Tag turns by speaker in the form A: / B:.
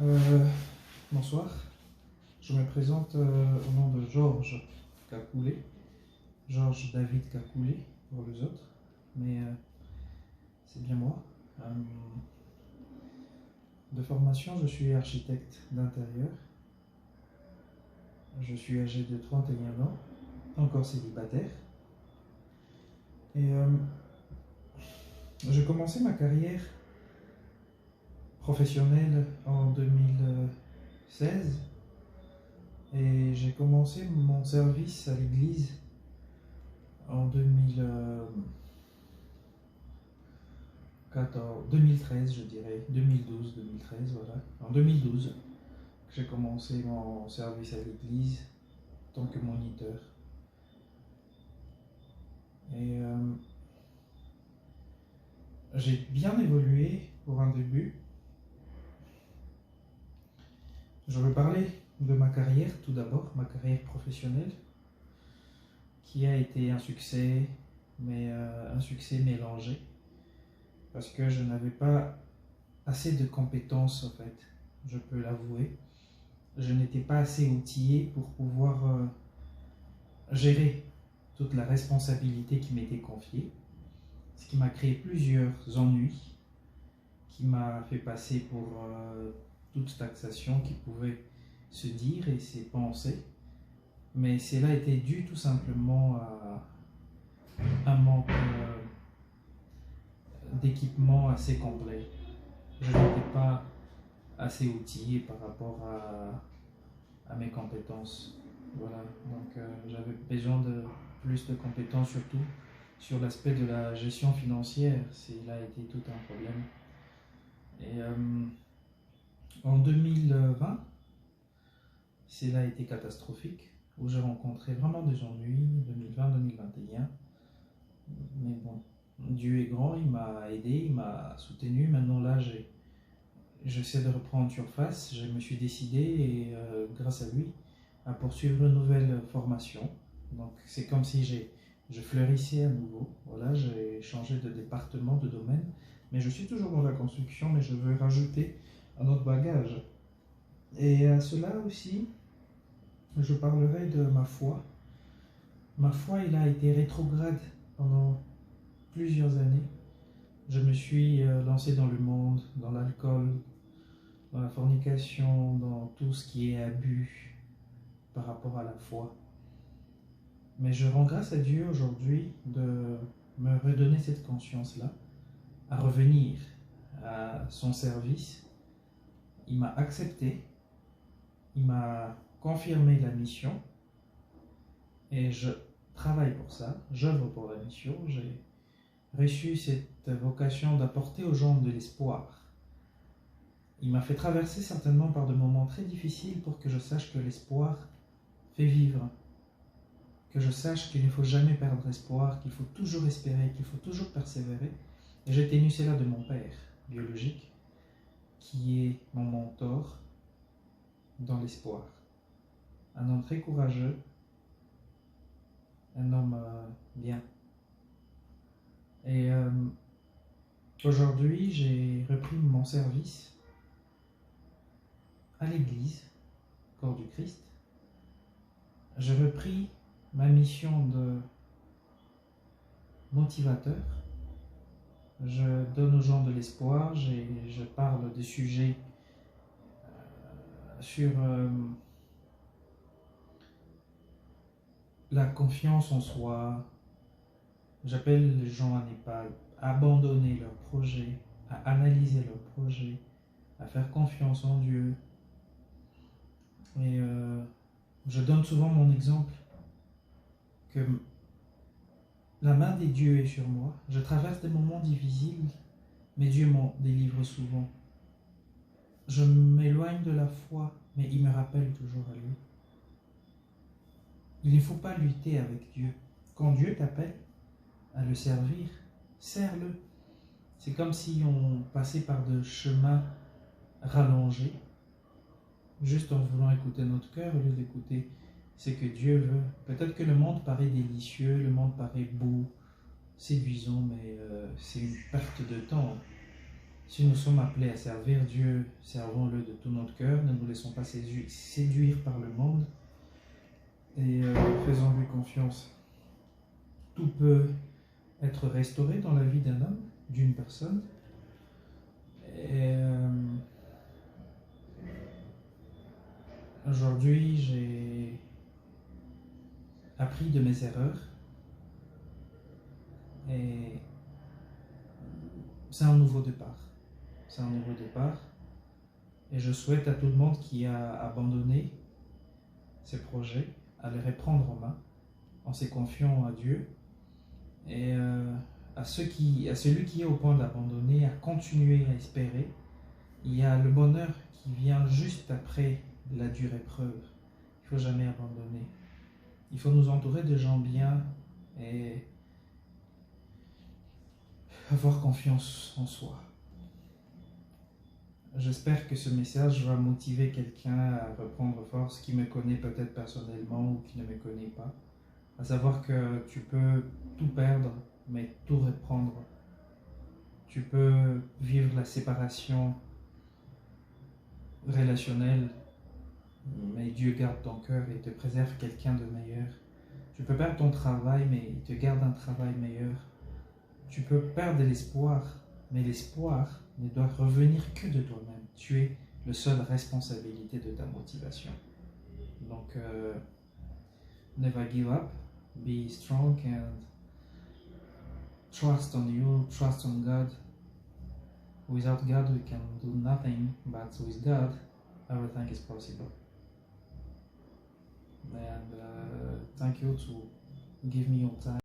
A: Euh, Bonsoir, je me présente au nom de Georges Cacoulé, Georges David Cacoulé pour les autres, mais c'est bien moi. De formation, je suis architecte d'intérieur, je suis âgé de 31 ans, encore célibataire, et j'ai commencé ma carrière professionnelle en 2016. Et j'ai commencé mon service à l'église en 2013, je dirais, 2012-2013, voilà. En 2012, j'ai commencé mon service à l'église en tant que moniteur. Et j'ai bien évolué pour un début. Je veux parler de ma carrière tout d'abord, ma carrière professionnelle, qui a été un succès, mais un succès mélangé, parce que je n'avais pas assez de compétences en fait, je peux l'avouer. Je n'étais pas assez outillé pour pouvoir gérer toute la responsabilité qui m'était confiée, ce qui m'a créé plusieurs ennuis, qui m'a fait passer pour toute taxation qui pouvait se dire et se penser. Mais cela était dû tout simplement à un manque d'équipement assez complet. Je n'étais pas assez outillé par rapport à mes compétences. Voilà, donc j'avais besoin de plus de compétences, surtout sur l'aspect de la gestion financière. Cela a été tout un problème. Et en 2020, cela a été catastrophique, où j'ai rencontré vraiment des ennuis, 2020-2021. Mais bon, Dieu est grand, il m'a aidé, il m'a soutenu. Maintenant là, j'essaie de reprendre surface. Je me suis décidé, et grâce à lui, à poursuivre une nouvelle formation. Donc c'est comme si je fleurissais à nouveau. Voilà, j'ai changé de département, de domaine, mais je suis toujours dans la construction, mais je veux rajouter un autre bagage. Et à cela aussi, je parlerai de ma foi. Ma foi, il a été rétrograde pendant plusieurs années. Je me suis lancé dans le monde, dans l'alcool, dans la fornication, dans tout ce qui est abus par rapport à la foi. Mais je rends grâce à Dieu aujourd'hui de me redonner cette conscience-là, à revenir à son service. Il m'a accepté, il m'a confirmé la mission, et je travaille pour ça, j'œuvre pour la mission. J'ai reçu cette vocation d'apporter aux gens de l'espoir. Il m'a fait traverser certainement par de moments très difficiles pour que je sache que l'espoir fait vivre, que je sache qu'il ne faut jamais perdre espoir, qu'il faut toujours espérer, qu'il faut toujours persévérer. Et j'ai tenu cela de mon père biologique, qui est mon mentor dans l'espoir. Un homme très courageux, un homme bien. Et aujourd'hui, j'ai repris mon service à l'église, corps du Christ. J'ai repris ma mission de motivateur. Je donne aux gens de l'espoir, je parle de sujets sur la confiance en soi. J'appelle les gens à ne pas abandonner leurs projets, à analyser leurs projets, à faire confiance en Dieu. Et je donne souvent mon exemple que la main des dieux est sur moi. Je traverse des moments difficiles, mais Dieu m'en délivre souvent. Je m'éloigne de la foi, mais il me rappelle toujours à lui. Il ne faut pas lutter avec Dieu. Quand Dieu t'appelle à le servir, sers-le. C'est comme si on passait par de chemins rallongés, juste en voulant écouter notre cœur au lieu d'écouter ce que Dieu veut. Peut-être que le monde paraît délicieux, le monde paraît beau, séduisant, mais c'est une perte de temps. Si nous sommes appelés à servir Dieu, servons-le de tout notre cœur, ne nous laissons pas séduire par le monde et faisons-lui confiance. Tout peut être restauré dans la vie d'un homme, d'une personne. Et aujourd'hui, j'ai appris de mes erreurs et c'est un nouveau départ. C'est un nouveau départ et je souhaite à tout le monde qui a abandonné ses projets à les reprendre en main en se confiant à Dieu et à celui qui est au point d'abandonner, à continuer à espérer. Il y a le bonheur qui vient juste après la dure épreuve. Il ne faut jamais abandonner. Il faut nous entourer de gens bien et avoir confiance en soi. J'espère que ce message va motiver quelqu'un à reprendre force qui me connaît peut-être personnellement ou qui ne me connaît pas. À savoir que tu peux tout perdre, mais tout reprendre. Tu peux vivre la séparation relationnelle, mais Dieu garde ton cœur et te préserve quelqu'un de meilleur. Tu peux perdre ton travail, mais il te garde un travail meilleur. Tu peux perdre l'espoir, mais l'espoir ne doit revenir que de toi-même. Tu es le seul responsabilité de ta motivation. Donc, never give up, be strong and trust on you, trust on God. Without God we can do nothing, but with God everything is possible. And thank you to give me your time.